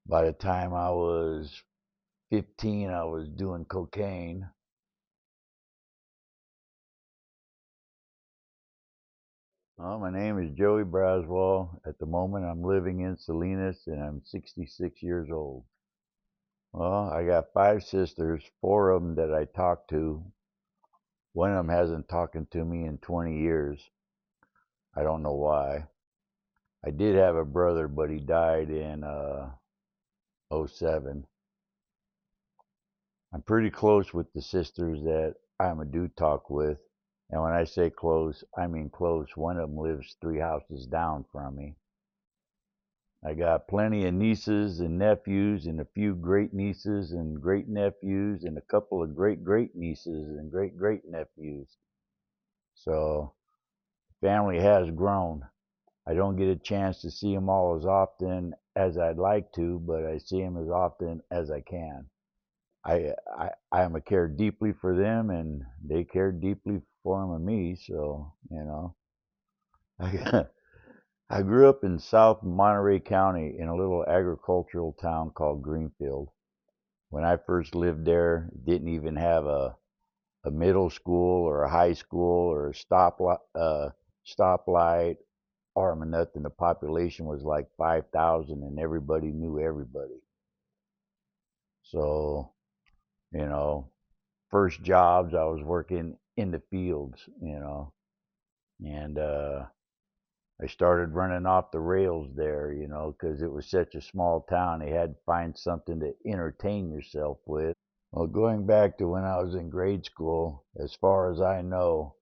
By the time I was 15, I was doing cocaine. My name is Joey Braswell. At the moment, I'm living in Salinas and I'm 66 years old. Well, I got five sisters, four of them that I talk to. One of them hasn't talked to me in 20 years. I don't know why. I did have a brother, but he died in '07. I'm pretty close with the sisters that I'm a do talk with. And when I say close, I mean close. One of them lives three houses down from me. I got plenty of nieces and nephews, and a few great nieces and great nephews, and a couple of great great nieces and great great nephews. So, family has grown. I don't get a chance to see them all as often as I'd like to, but I see them as often as I can. I am a care deeply for them, and they care deeply for me. So I I grew up in South Monterey County in a little agricultural town called Greenfield. When I first lived there, it didn't even have a middle school or a high school or a stoplight or nothing. The population was like 5,000 and everybody knew everybody. So, you know, first jobs, I was working in the fields, and I started running off the rails there, because it was such a small town. They had to find something to entertain yourself with. Well, going back to when I was in grade school, as far as I know,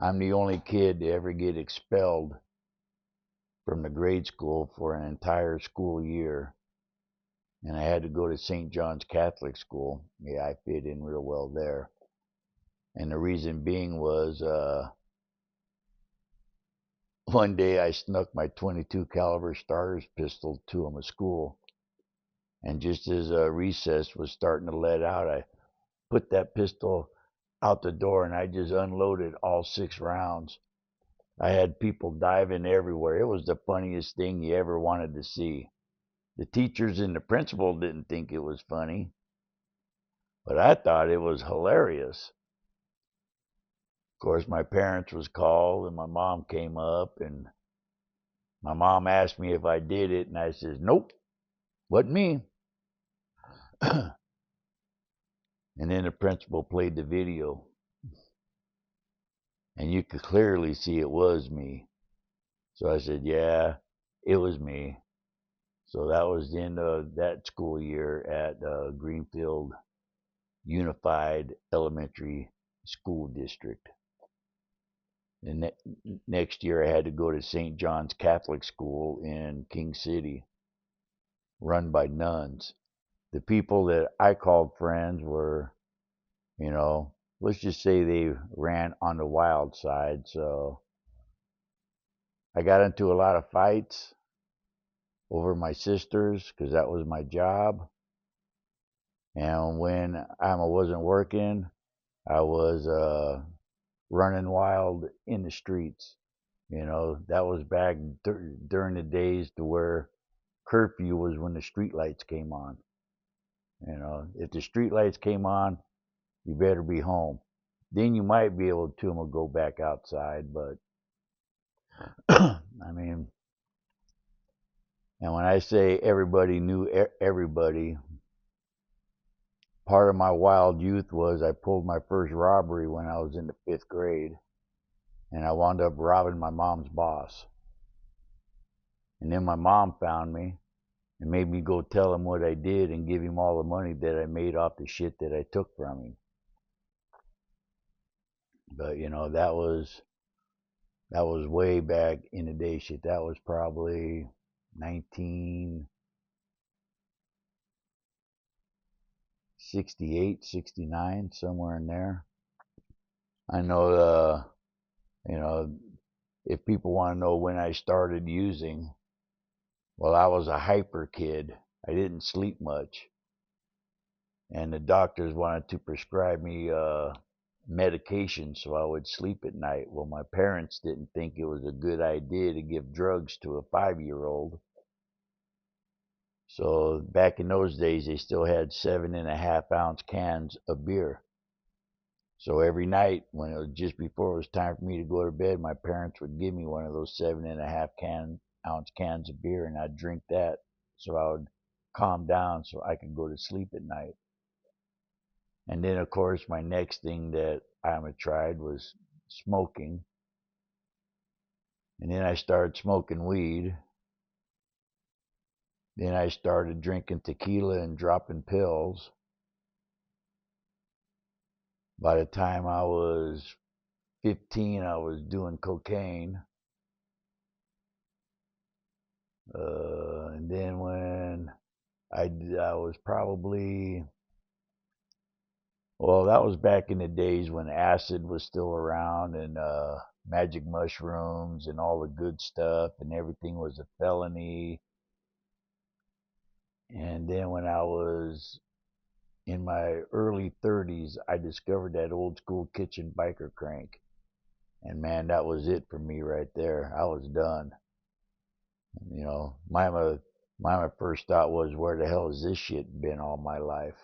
I'm the only kid to ever get expelled from the grade school for an entire school year. And I had to go to St. John's Catholic School. Yeah, I fit in real well there. And the reason being was one day I snuck my 22 caliber starter's pistol to him at school. And just as recess was starting to let out, I put that pistol out the door and I just unloaded all 6 rounds. I had people diving everywhere. It was the funniest thing you ever wanted to see. The teachers and the principal didn't think it was funny, but I thought it was hilarious. Of course, my parents was called and my mom came up and my mom asked me if I did it and I says, "Nope, wasn't me." And then the principal played the video and you could clearly see it was me. So I said, "Yeah, it was me." So that was the end of that school year at Greenfield Unified Elementary School District. And next year I had to go to St. John's Catholic School in King City, run by nuns. The people that I called friends were, let's just say they ran on the wild side. So I got into a lot of fights over my sisters because that was my job. And when I wasn't working, I was running wild in the streets. That was back during the days to where curfew was when the street lights came on. If the street lights came on, you better be home. Then you might be able to go back outside, but I mean, and when I say everybody knew everybody, part of my wild youth was I pulled my first robbery when I was in the 5th grade, and I wound up robbing my mom's boss. And then my mom found me and made me go tell him what I did and give him all the money that I made off the shit that I took from him. But that was way back in the day shit. That was probably 1968, 69, somewhere in there. I know you know if people want to know when I started using, well, I was a hyper kid. I didn't sleep much, and the doctors wanted to prescribe me medication so I would sleep at night. Well, my parents didn't think it was a good idea to give drugs to a 5-year old. So back in those days, they still had 7.5 ounce cans of beer. So every night, when it was just before it was time for me to go to bed, my parents would give me one of those 7.5 ounce cans of beer, and I'd drink that so I would calm down so I could go to sleep at night. And then, of course, my next thing that I tried was smoking. And then I started smoking weed. Then I started drinking tequila and dropping pills. By the time I was 15, I was doing cocaine. And then when I was probably, well, that was back in the days when acid was still around and magic mushrooms and all the good stuff and everything was a felony. And then when I was in my early 30s, I discovered that old school kitchen biker crank. And man, that was it for me right there. I was done. You know, my first thought was, where the hell has this shit been all my life?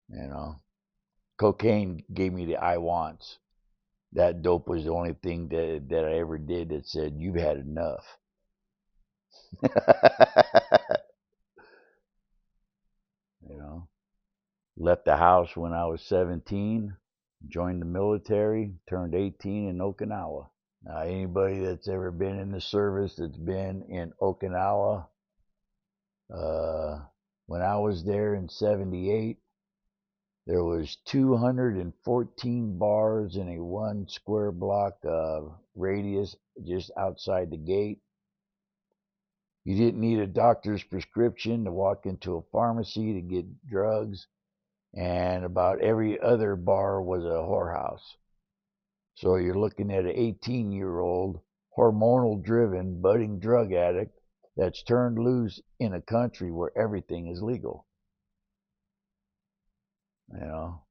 You know, cocaine gave me the I wants. That dope was the only thing that I ever did that said, you've had enough. You know, left the house when I was 17, joined the military, turned 18 in Okinawa. Now, anybody that's ever been in the service that's been in Okinawa, uh, when I was there in 78, there was 214 bars in a 1 square block radius just outside the gate. You didn't need a doctor's prescription to walk into a pharmacy to get drugs, and about every other bar was a whorehouse. So you're looking at an 18-year-old, hormonal-driven, budding drug addict that's turned loose in a country where everything is legal. You know,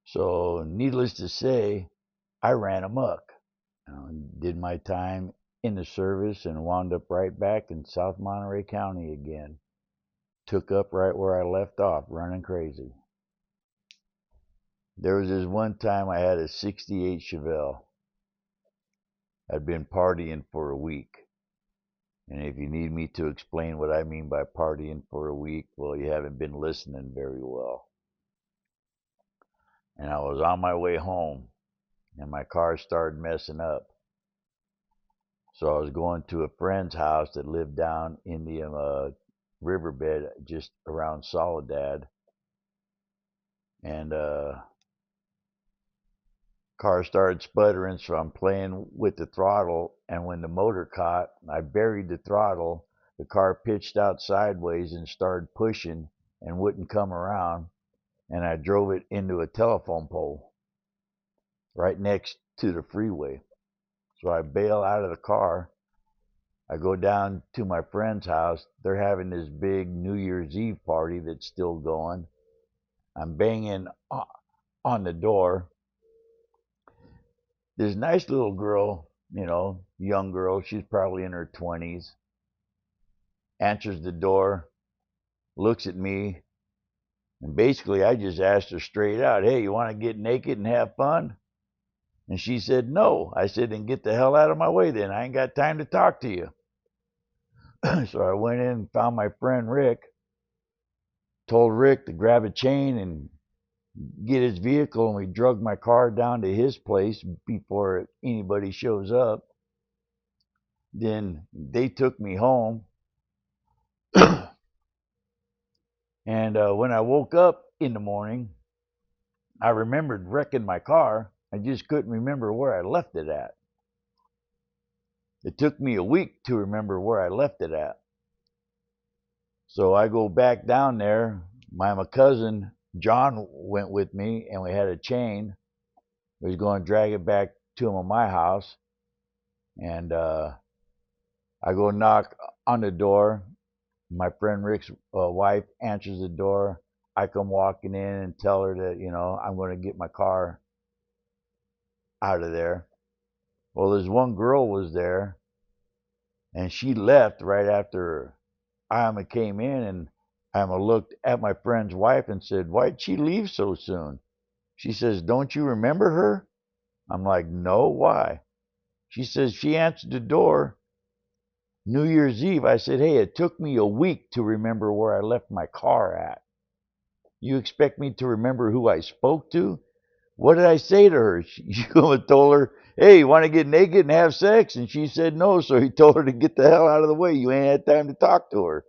so needless to say, I ran amok. You know, did my time in the service and wound up right back in South Monterey County again. Took up right where I left off, running crazy. There was this one time I had a 68 Chevelle. I'd been partying for a week. And if you need me to explain what I mean by partying for a week, well, you haven't been listening very well. And I was on my way home, and my car started messing up. So I was going to a friend's house that lived down in the riverbed just around Soledad. And car started sputtering, so I'm playing with the throttle. And when the motor caught, I buried the throttle. The car pitched out sideways and started pushing and wouldn't come around. And I drove it into a telephone pole right next to the freeway. So I bail out of the car. I go down to my friend's house. They're having this big New Year's Eve party that's still going. I'm banging on the door. This nice little girl, you know, young girl, she's probably in her 20s, answers the door, looks at me, and basically I just asked her straight out, hey, you want to get naked and have fun? And she said, no. I said, then get the hell out of my way then. I ain't got time to talk to you. So I went in and found my friend Rick, told Rick to grab a chain and get his vehicle, and we drug my car down to his place before anybody shows up. Then they took me home. And when I woke up in the morning, I remembered wrecking my car. I just couldn't remember where I left it at. It took me a week to remember where I left it at. So I go back down there. My cousin John went with me, and we had a chain. We was going to drag it back to him at my house. And I go knock on the door. My friend Rick's wife answers the door. I come walking in and tell her that, you know, I'm going to get my car out of there. Well, there's one girl was there, and she left right after Irma came in, and Emma looked at my friend's wife and said, "Why'd she leave so soon?" She says, "Don't you remember her?" I'm like, "No, why?" She says, "She answered the door New Year's Eve." I said, "Hey, it took me a week to remember where I left my car at. You expect me to remember who I spoke to? What did I say to her?" She told her, "Hey, you want to get naked and have sex?" And she said no, so he told her to get the hell out of the way. You ain't had time to talk to her.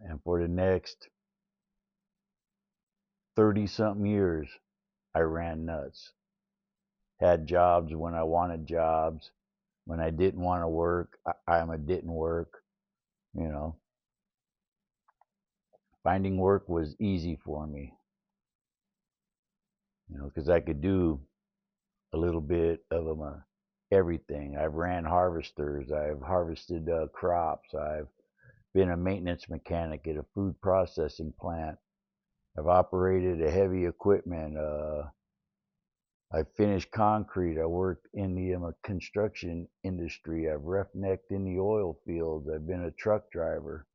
And for the next 30 something years, I ran nuts. Had jobs when I wanted jobs. When I didn't want to work, I didn't work. You know, finding work was easy for me, because I could do a little bit of everything. I've ran harvesters. I've harvested crops. I've been a maintenance mechanic at a food processing plant. I've operated a heavy equipment. I finished concrete. I worked in the construction industry. I've roughnecked in the oil fields. I've been a truck driver.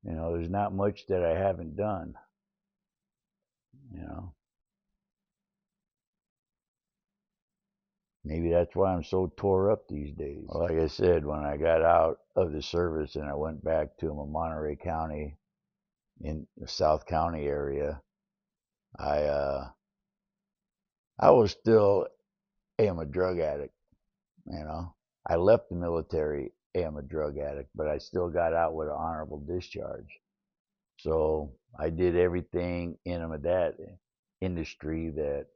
There's not much that I haven't done. You know, maybe that's why I'm so tore up these days. Well, like I said, when I got out of the service and I went back to Monterey County in the South County area, I I was still am a drug addict. You know, I left the military. Am a drug addict, but I still got out with an honorable discharge. So I did everything in that industry that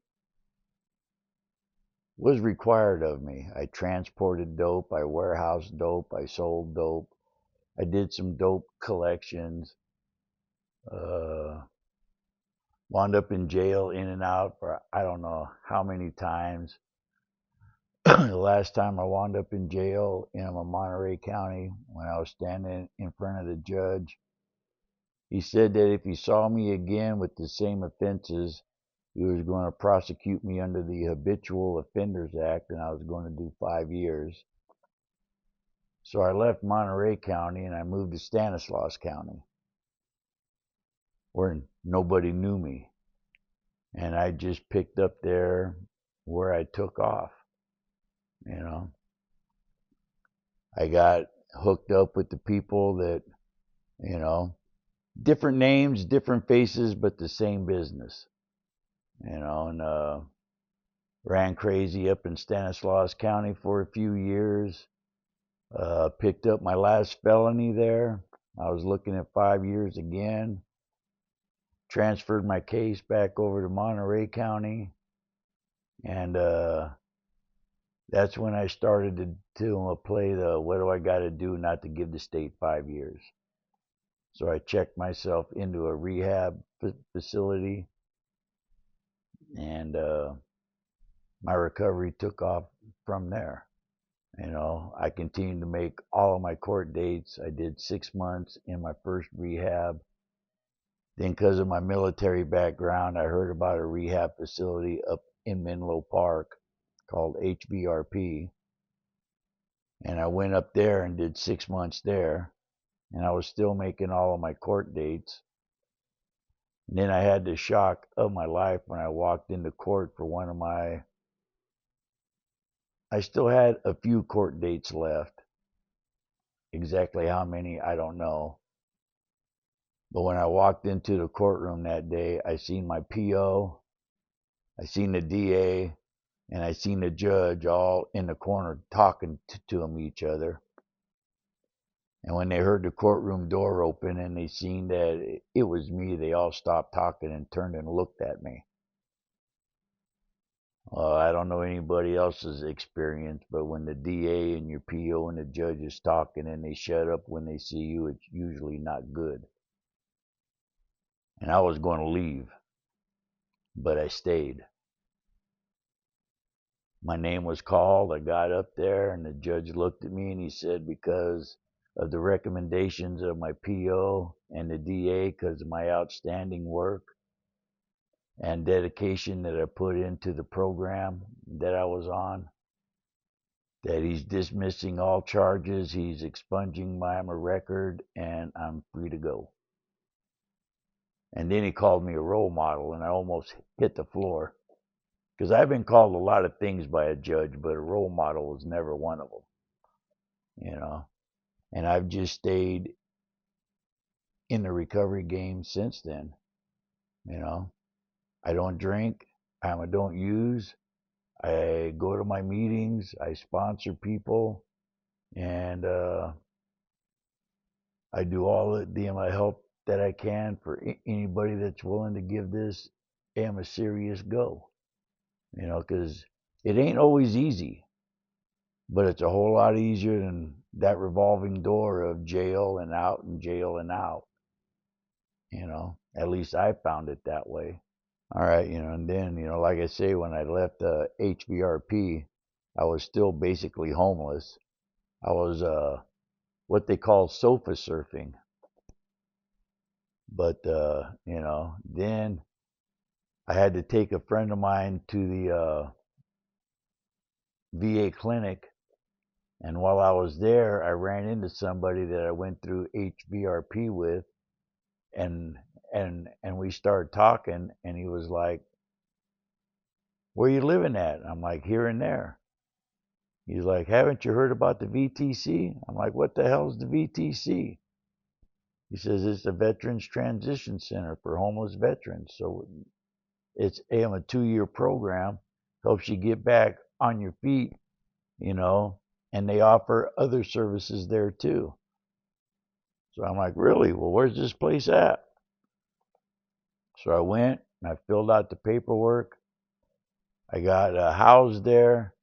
was required of me. I transported dope, I warehoused dope, I sold dope, I did some dope collections, uh, wound up in jail in and out for I don't know how many times. The last time I wound up in jail in Monterey County, when I was standing in front of the judge, he said that if he saw me again with the same offenses, he was going to prosecute me under the Habitual Offenders Act, and I was going to do 5 years. So I left Monterey County and I moved to Stanislaus County, where nobody knew me. And I just picked up there where I took off. You know, I got hooked up with the people that, you know, different names, different faces, but the same business. And ran crazy up in Stanislaus County for a few years. Picked up my last felony there. I was looking at 5 years again. Transferred my case back over to Monterey County, and that's when I started to play the what do I got to do not to give the state 5 years. So I checked myself into a rehab facility, and my recovery took off from there. I continued to make all of my court dates. I did 6 months in my first rehab. Then, because of my military background, I heard about a rehab facility up in Menlo Park called HBRP. And I went up there and did 6 months there. And I was still making all of my court dates. And then I had the shock of my life when I walked into court for one of I still had a few court dates left. Exactly how many, I don't know. But when I walked into the courtroom that day, I seen my PO, I seen the DA, and I seen the judge all in the corner talking to each other. And when they heard the courtroom door open and they seen that it was me, they all stopped talking and turned and looked at me. I don't know anybody else's experience, but when the DA and your PO and the judge is talking and they shut up when they see you, it's usually not good. And I was going to leave, but I stayed. My name was called. I got up there, and the judge looked at me and he said, because of the recommendations of my PO and the DA, because of my outstanding work and dedication that I put into the program that I was on, that he's dismissing all charges, he's expunging my record, and I'm free to go. And then he called me a role model, and I almost hit the floor. Because I've been called a lot of things by a judge, but a role model was never one of them, you know. And I've just stayed in the recovery game since then, you know. I don't drink, I don't use, I go to my meetings, I sponsor people, and I do all the help that I can for anybody that's willing to give this a serious go, you know, because it ain't always easy, but it's a whole lot easier than that revolving door of jail and out and jail and out, you know. At least I found it that way. All right, you know, and then, you know, like I say, when I left HVRP, I was still basically homeless. I was what they call sofa surfing. But, you know, then I had to take a friend of mine to the VA clinic. And while I was there, I ran into somebody that I went through HVRP with, and and we started talking, and he was like, "Where you living at?" I'm like, "Here and there." He's like, "Haven't you heard about the VTC?" I'm like, "What the hell's the VTC?" He says, "It's a Veterans Transition Center for homeless veterans. So it's a 2-year program, helps you get back on your feet, you know, and they offer other services there too." So I'm like, "Really? Well, where's this place at?" So I went and I filled out the paperwork. I got housed there,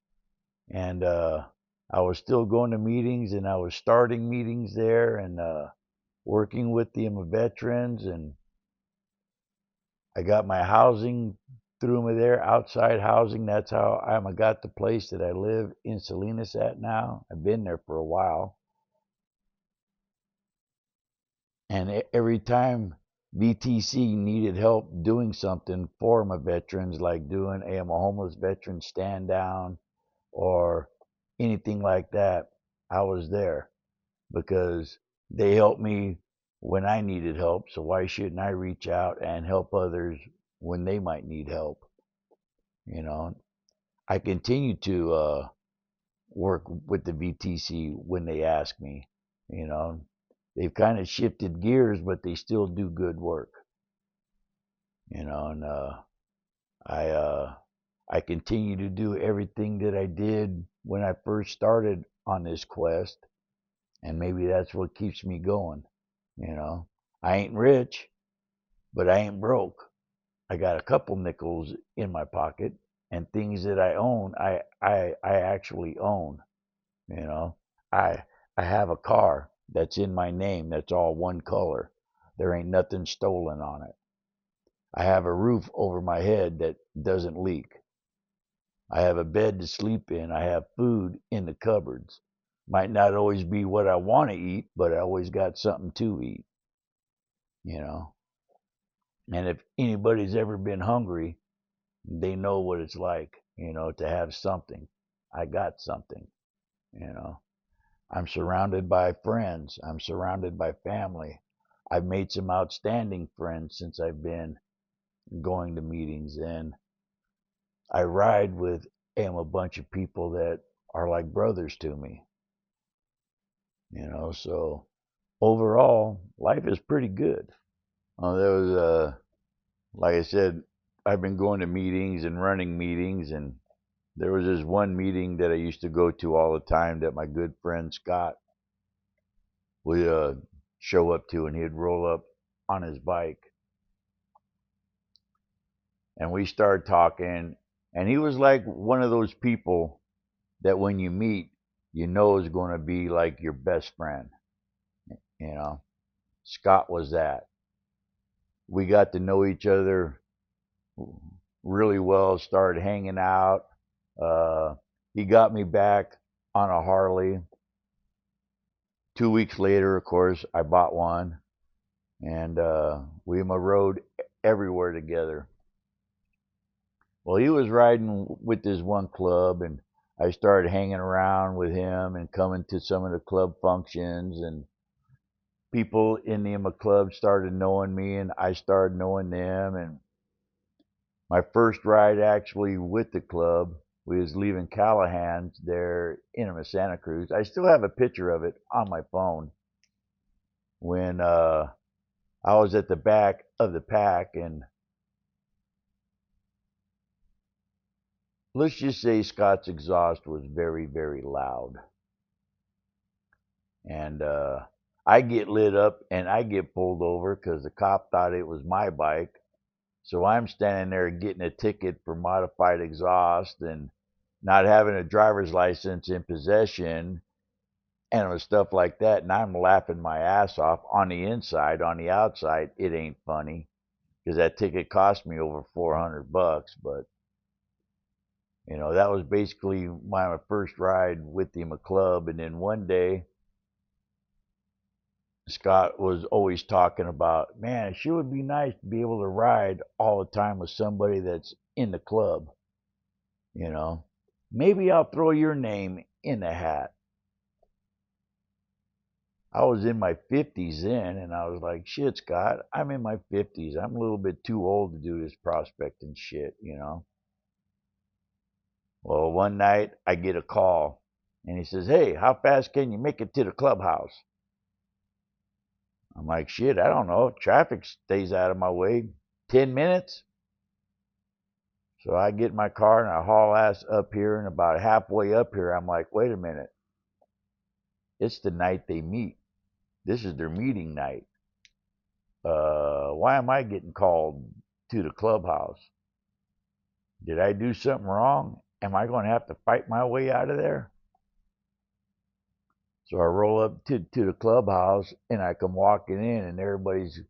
and I was still going to meetings, and I was starting meetings there, and working with the veterans, and I got my housing through me there, outside housing. That's how I got the place that I live in Salinas at now. I've been there for a while, and every time VTC needed help doing something for my veterans, like doing a homeless veteran stand down or anything like that, I was there because they helped me when I needed help. So why shouldn't I reach out and help others when they might need help? You know, I continue to work with the VTC when they ask me. You know, they've kind of shifted gears, but they still do good work. You know, and I I continue to do everything that I did when I first started on this quest, and maybe that's what keeps me going. You know, I ain't rich, but I ain't broke. I got a couple nickels in my pocket, and things that I own, I actually own. You know, I I have a car that's in my name that's all one color. There ain't nothing stolen on it. I have a roof over my head that doesn't leak. I have a bed to sleep in. I have food in the cupboards. Might not always be what I want to eat, but I always got something to eat, you know. And if anybody's ever been hungry, they know what it's like, you know, to have something. I got something, you know. I'm surrounded by friends. I'm surrounded by family. I've made some outstanding friends since I've been going to meetings, and I ride with a bunch of people that are like brothers to me, you know. So overall, life is pretty good. There was like I said, I've been going to meetings and running meetings, and there was this one meeting that I used to go to all the time that my good friend Scott would show up to, and he'd roll up on his bike, and we started talking, and he was like one of those people that when you meet, you know is going to be like your best friend. You know, Scott was that. We got to know each other really well, started hanging out. Uh, he got me back on a Harley. 2 weeks later, of course, I bought one, and we rode everywhere together. Well, he was riding with this one club, and I started hanging around with him and coming to some of the club functions, and people in the club started knowing me, and I started knowing them. And my first ride actually with the club, we was leaving Callahan's there in Santa Cruz. I still have a picture of it on my phone when I was at the back of the pack, and let's just say Scott's exhaust was very, very loud. And I get lit up and I get pulled over because the cop thought it was my bike. So I'm standing there getting a ticket for modified exhaust and not having a driver's license in possession and stuff like that. And I'm laughing my ass off on the inside. On the outside, it ain't funny because that ticket cost me over $400. But that was basically my first ride with the club. And then one day, Scott was always talking about, man, it sure would be nice to be able to ride all the time with somebody that's in the club. You know, maybe I'll throw your name in the hat. I was in my 50s then, and I was like, shit, Scott, I'm in my 50s. I'm a little bit too old to do this prospecting shit. Well, one night I get a call, and he says, hey, how fast can you make it to the clubhouse? I'm like, shit, I don't know. Traffic stays out of my way. 10 minutes? So I get in my car and I haul ass up here, and about halfway up here, I'm like, wait a minute. It's the night they meet. This is their meeting night. Why am I getting called to the clubhouse? Did I do something wrong? Am I going to have to fight my way out of there? So I roll up to the clubhouse and I come walking in, and everybody's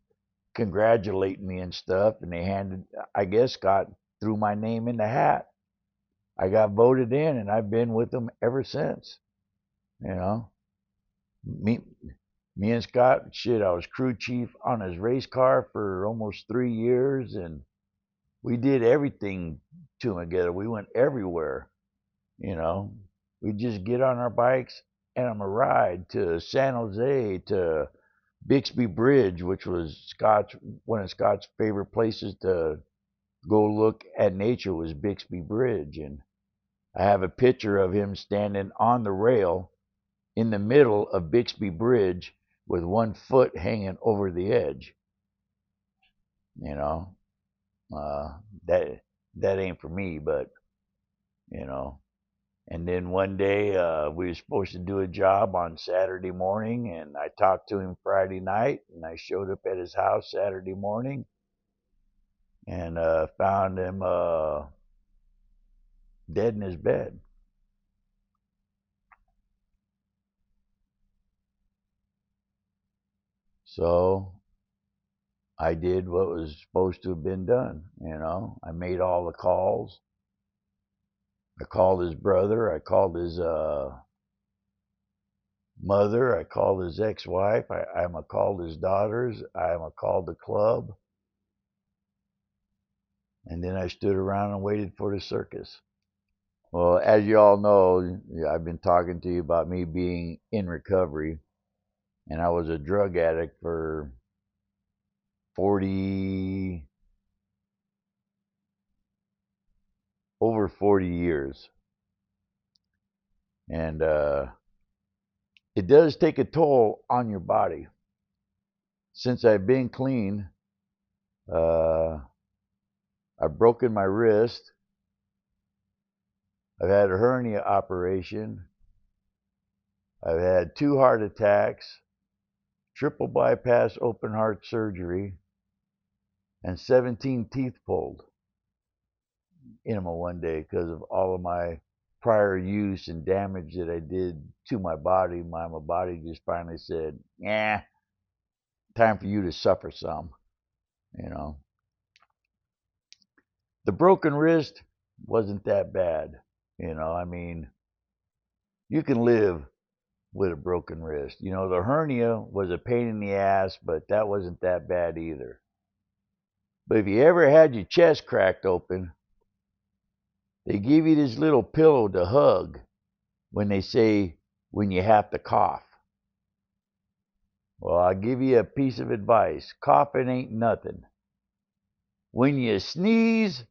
congratulating me and stuff. And I guess Scott threw my name in the hat. I got voted in, and I've been with them ever since. You know, me, me and Scott, shit, I was crew chief on his race car for almost 3 years, and we did everything to him together. We went everywhere. You know, we just get on our bikes and I'm a ride to San Jose, to Bixby Bridge, which was one of Scott's favorite places to go look at nature was Bixby Bridge. And I have a picture of him standing on the rail in the middle of Bixby Bridge with one foot hanging over the edge. You know, that ain't for me, but you know. And then one day we were supposed to do a job on Saturday morning, and I talked to him Friday night, and I showed up at his house Saturday morning and found him dead in his bed. So I did what was supposed to have been done. I made all the calls. I called his brother. I called his mother. I called his ex-wife. I called his daughters. I called the club. And then I stood around and waited for the circus. Well, as you all know, I've been talking to you about me being in recovery, and I was a drug addict for 40, over 40 years. And it does take a toll on your body. Since I've been clean, uh, I've broken my wrist. I've had a hernia operation. I've had 2 heart attacks, triple bypass open heart surgery, and 17 teeth pulled in one day because of all of my prior use and damage that I did to my body. My body just finally said, "Yeah, time for you to suffer some." You know, the broken wrist wasn't that bad. I mean, you can live with a broken wrist. The hernia was a pain in the ass, but that wasn't that bad either. But if you ever had your chest cracked open, They give you this little pillow to hug when they say when you have to cough. Well, I'll give you a piece of advice. Coughing ain't nothing. When you sneeze,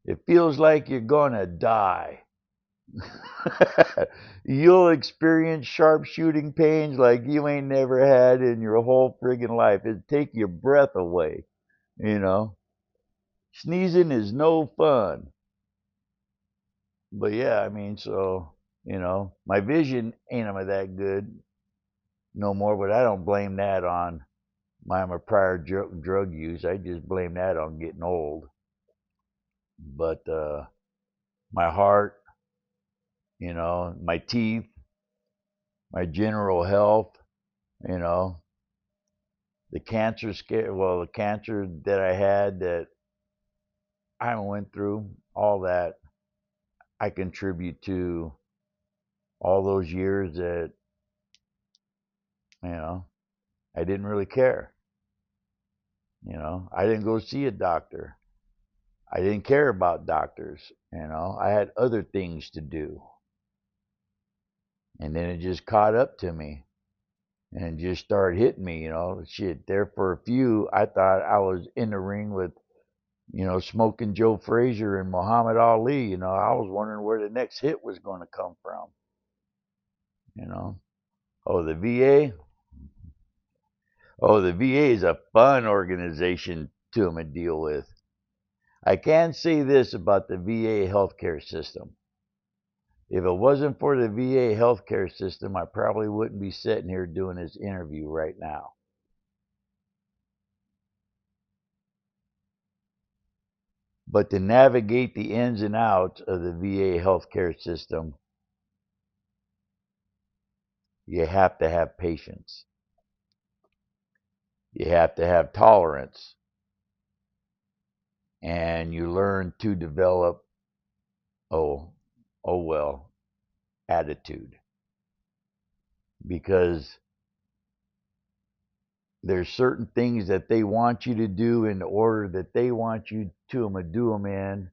it feels like you're gonna die. You'll experience sharp shooting pains like you ain't never had in your whole friggin' life. It'll take your breath away, you know. Sneezing is no fun. But yeah, I mean, so, my vision ain't that good no more, but I don't blame that on my prior drug use. I just blame that on getting old. But my heart, my teeth, my general health, you know, the cancer scare, well, the cancer that I had that I went through, all that I contribute to all those years that, I didn't really care. I didn't go see a doctor. I didn't care about doctors. I had other things to do. And then it just caught up to me and just started hitting me, shit. There for a few, I thought I was in the ring with, smoking Joe Frazier and Muhammad Ali. I was wondering where the next hit was going to come from. You know, oh, the VA. Oh, the VA is a fun organization to deal with. I can say this about the VA healthcare system. If it wasn't for the VA healthcare system, I probably wouldn't be sitting here doing this interview right now. But to navigate the ins and outs of the VA healthcare system, you have to have patience. You have to have tolerance. And you learn to develop, oh well, attitude. Because there's certain things that they want you to do in the order that they want you to do them in.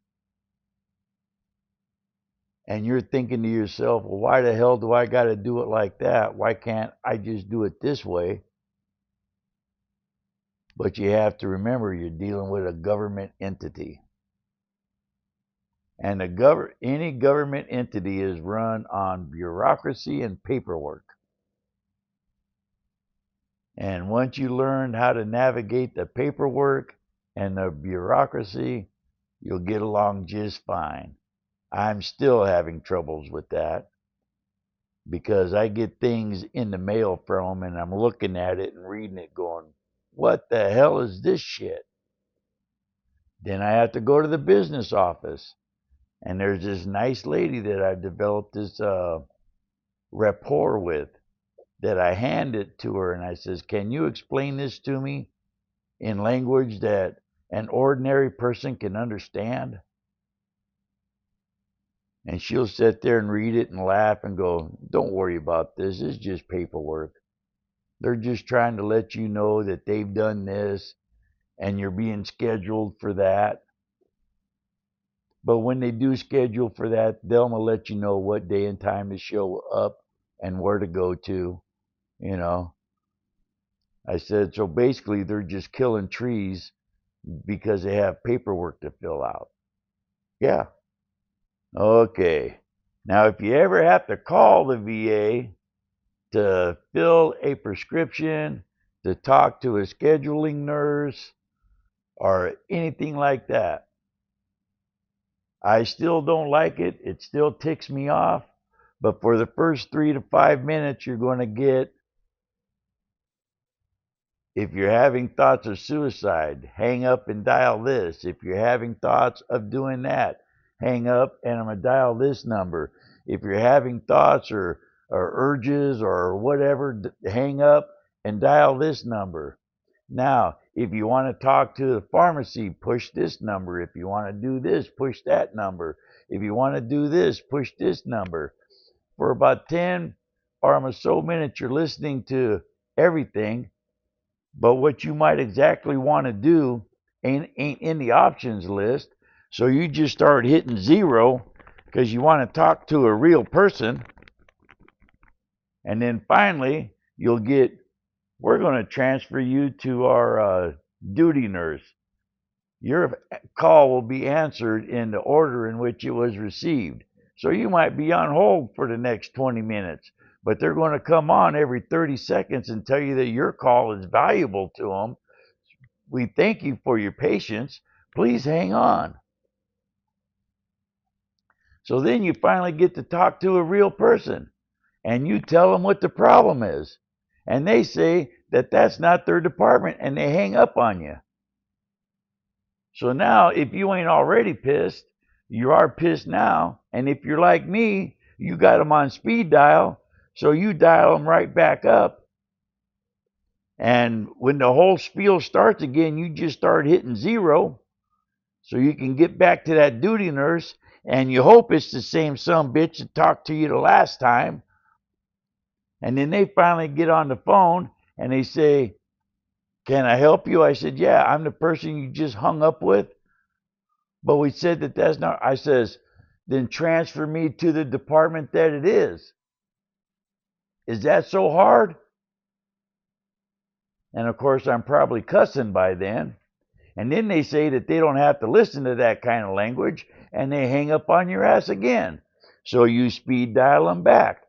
And you're thinking to yourself, well, why the hell do I got to do it like that? Why can't I just do it this way? But you have to remember you're dealing with a government entity. And any government entity is run on bureaucracy and paperwork. And once you learn how to navigate the paperwork and the bureaucracy, you'll get along just fine. I'm still having troubles with that because I get things in the mail from them and I'm looking at it and reading it going, what the hell is this shit? Then I have to go to the business office. And there's this nice lady that I've developed this rapport with that I hand it to her and I says, can you explain this to me in language that an ordinary person can understand? And she'll sit there and read it and laugh and go, don't worry about this. It's just paperwork. They're just trying to let you know that they've done this and you're being scheduled for that. But when they do schedule for that, they'll let you know what day and time to show up and where to go to, I said, so basically they're just killing trees because they have paperwork to fill out. Yeah. Okay. Now, if you ever have to call the VA to fill a prescription, to talk to a scheduling nurse, or anything like that, I still don't like it. It still ticks me off. But for the first 3 to 5 minutes, you're going to get, if you're having thoughts of suicide, hang up and dial this. If you're having thoughts of doing that, hang up and I'm going to dial this number. If you're having thoughts or urges or whatever, hang up and dial this number. Now, if you want to talk to the pharmacy, push this number. If you want to do this, push that number. If you want to do this, push this number. For about 10 or so minutes, you're listening to everything, but what you might exactly want to do ain't in the options list. So you just start hitting zero because you want to talk to a real person. And then finally, you'll get, we're going to transfer you to our duty nurse. Your call will be answered in the order in which it was received. So you might be on hold for the next 20 minutes, but they're going to come on every 30 seconds and tell you that your call is valuable to them. We thank you for your patience. Please hang on. So then you finally get to talk to a real person and you tell them what the problem is. And they say that that's not their department and they hang up on you. So now, if you ain't already pissed, you are pissed now. And if you're like me, you got them on speed dial. So you dial them right back up. And when the whole spiel starts again, you just start hitting zero so you can get back to that duty nurse. And you hope it's the same sumbitch that talked to you the last time. And then they finally get on the phone and they say, "Can I help you?" I said, "Yeah, I'm the person you just hung up with. But we said that that's not," I says, "then transfer me to the department that it is. Is that so hard?" And of course, I'm probably cussing by then. And then they say that they don't have to listen to that kind of language and they hang up on your ass again. So you speed dial them back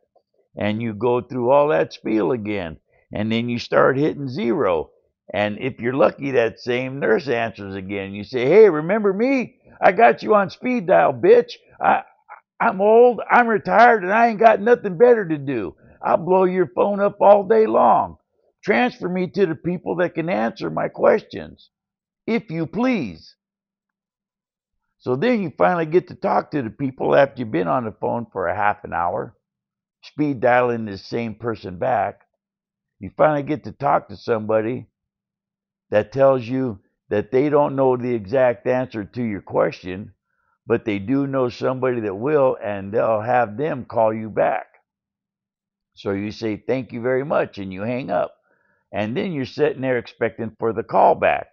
and you go through all that spiel again. And then you start hitting zero. And if you're lucky, that same nurse answers again. You say, "Hey, remember me? I got you on speed dial, bitch. I'm old, I'm retired, and I ain't got nothing better to do. I'll blow your phone up all day long. Transfer me to the people that can answer my questions, if you please." So then you finally get to talk to the people after you've been on the phone for a half an hour, speed dialing the same person back. You finally get to talk to somebody that tells you that they don't know the exact answer to your question, but they do know somebody that will, and they'll have them call you back. So you say, "Thank you very much," and you hang up. And then you're sitting there expecting for the call back.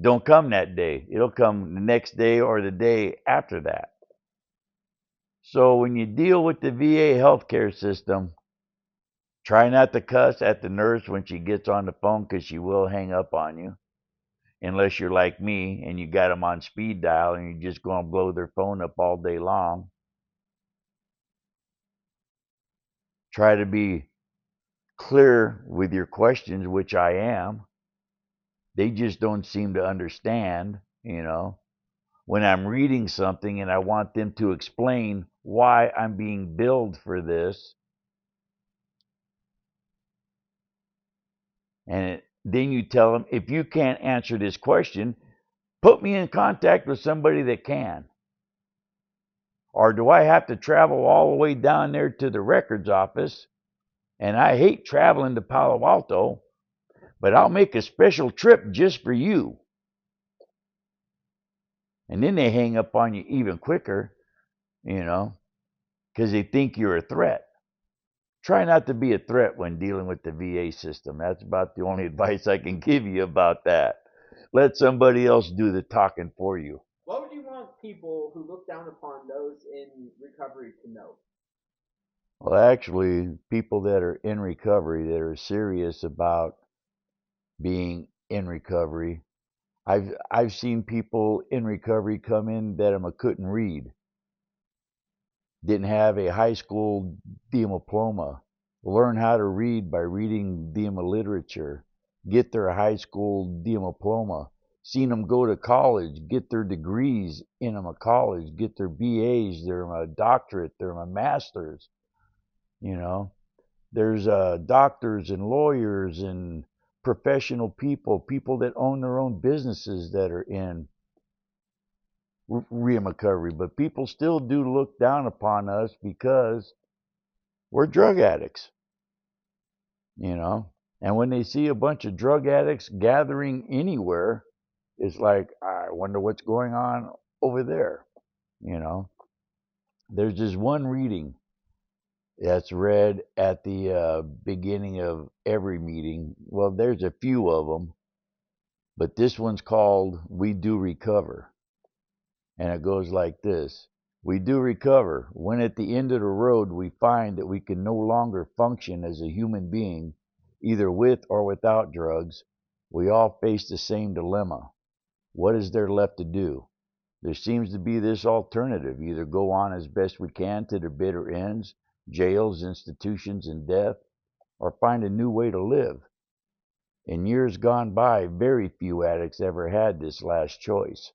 Don't come that day. It'll come the next day or the day after that. So when you deal with the VA healthcare system, try not to cuss at the nurse when she gets on the phone because she will hang up on you. Unless you're like me and you got them on speed dial and you're just going to blow their phone up all day long. Try to be clear with your questions, which I am. They just don't seem to understand, when I'm reading something and I want them to explain why I'm being billed for this. And then you tell them, "If you can't answer this question, put me in contact with somebody that can. Or do I have to travel all the way down there to the records office? And I hate traveling to Palo Alto, but I'll make a special trip just for you." And then they hang up on you even quicker, because they think you're a threat. Try not to be a threat when dealing with the VA system. That's about the only advice I can give you about that. Let somebody else do the talking for you. What would you want people who look down upon those in recovery to know? Well, actually, people that are in recovery, that are serious about being in recovery, I've seen people in recovery come in that couldn't read, didn't have a high school diploma, learn how to read by reading literature, get their high school diploma, seen them go to college, get their degrees in a college, get their BAs, their doctorate, their masters. You know, there's doctors and lawyers and professional people, people that own their own businesses that are in recovery, but people still do look down upon us because we're drug addicts, you know. And when they see a bunch of drug addicts gathering anywhere, it's like, I wonder what's going on over there, you know. There's this one reading that's read at the beginning of every meeting. Well, there's a few of them, but this one's called "We Do Recover." And it goes like this. We do recover when at the end of the road we find that we can no longer function as a human being, either with or without drugs. We all face the same dilemma. What is there left to do? There seems to be this alternative: either go on as best we can to the bitter ends, jails, institutions, and death, or find a new way to live. In years gone by, very few addicts ever had this last choice.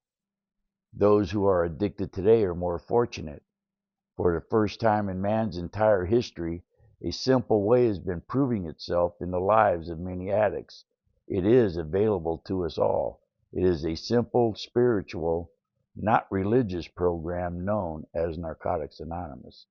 Those who are addicted today are more fortunate. For the first time in man's entire history, a simple way has been proving itself in the lives of many addicts. It is available to us all. It is a simple, spiritual, not religious program known as Narcotics Anonymous.